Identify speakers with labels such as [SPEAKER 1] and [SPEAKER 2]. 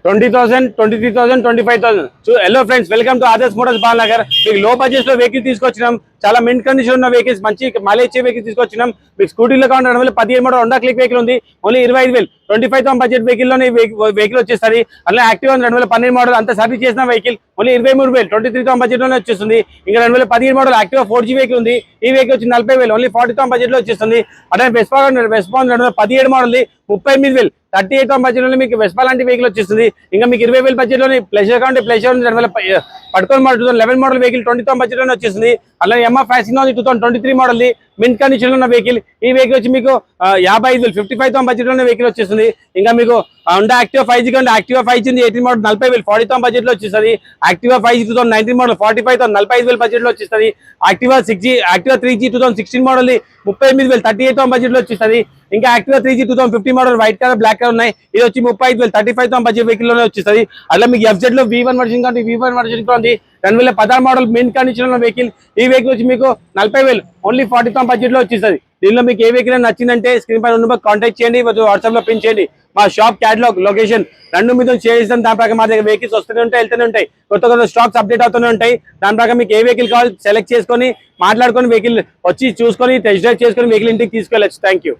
[SPEAKER 1] 20,000, 23,000, 25,000. So hello friends, welcome to Adarsh Motors Balnagar. మీకు లో budget లో వెహికల్ తీసుకొచ్చినాం. చాలా మింట్ కండిషన్ ఉన్న వెహికల్స్, మంచి మైలేజ్ ఇచ్చే వెహికల్ తీసుకొచ్చినాం. మీకు స్కూటీలో కావాలి 2017 మోడల్ హోండా క్లిక్ వెహికల్ ఉంది. ఓన్లీ 25,000, 25,000 బడ్జెట్ వెహికల్ లోనే వెహికల్ వచ్చేస్తుంది. అలా యాక్టివా 2012 మోడల్ అంతా సర్వీస్ చేసిన వెహికల్ ఓన్లీ 23,000, 23,000 బడ్జెట్ లోనే వచ్చేస్తుంది. ఇంకా 2017 మోడల్ యాక్టివా 4G వెహికల్ ఉంది. ఈ వెహికల్ వచ్చి 40,000, ఓన్లీ 40,000 బడ్జెట్ లో వచ్చేస్తుంది. అదే వెస్పా 2017 మోడల్ 38,000, 38,000 బడ్జెట్ లో మీకు వెస్పా లాంటి వెహికల్ వచ్చేస్తుంది. ఇంకా మీకు 20,000 బడ్జెట్ లోనే ప్లెజర్ కావాలంటే pleasure 2011 model 2011 model vehicle 20,000 budget లోనే వచ్చేస్తుంది. అలా యమా ఫ్యాషన్ 2023 మోడల్ మింట్ కండిషన్ లో ఉన్న వెహికల్. ఈ వెహికల్ వచ్చి మీకు 55,000, 55,000 బడ్జెట్ లోనే వెహికల్ వచ్చేస్తుంది. ఇంకా మీకు హోండా యాక్టివా 5G కంటే యాక్టివా 5G 18 మోడల్ 40,000, 40,000 బడ్జెట్ లో వచ్చేస్తుంది. యాక్టివా 5G 2019 మోడల్ 45,000, 45,000 బడ్జెట్ లో వచ్చేస్తుంది. Activa 6G, Activa 3G 2016 model 38,000, 38,000 budget లో వచ్చేస్తుంది. ఇంకా Activa 3G 2015 model white colour black colour ఉన్నాయి. ఇది వచ్చి 35,000, 35,000 బడ్జెట్ వెహికల్ లోనే వచ్చేస్తుంది. అలా మీకు FZ లో V1 వర్షన్ కంటే V1 వర్షన్ కూడా ఉంది. 2016 మోడల్ మింట్ కండిషన్ లో వెహికల్. ఈ వెహికల్ వచ్చి మీకు 40,000, ఓన్లీ 40,000 బడ్జెట్ లో వచ్చేస్తుంది. దీనిలో మీకు ఏ వెహికల్ నచ్చిందంటే స్క్రీన్ పైన నెంబర్ కాంటాక్ట్ చేయండి, వాట్సాప్ లో పిన్ చేయండి. మా షాప్ క్యాటలాగ్ లొకేషన్ రెండు మీద షేర్ చేస్తాం. దాని ప్రకారం మా దగ్గర వెహికల్స్ వస్తూనే ఉంటాయి, వెళ్తూనే ఉంటాయి. కొత్త స్టాక్స్ అప్డేట్ అవుతూనే ఉంటాయి. దాని ప్రకారం మీకు ఏ వెహికల్ కావాలి సెలెక్ట్ చేసుకొని మాట్లాడుకొని వెహికల్ వచ్చి చూసుకొని టెస్ట్ డ్రైవ్ చేసుకొని వెహికల్ ఇంటికి తీసుకెళ్ళచ్చు. Thank you.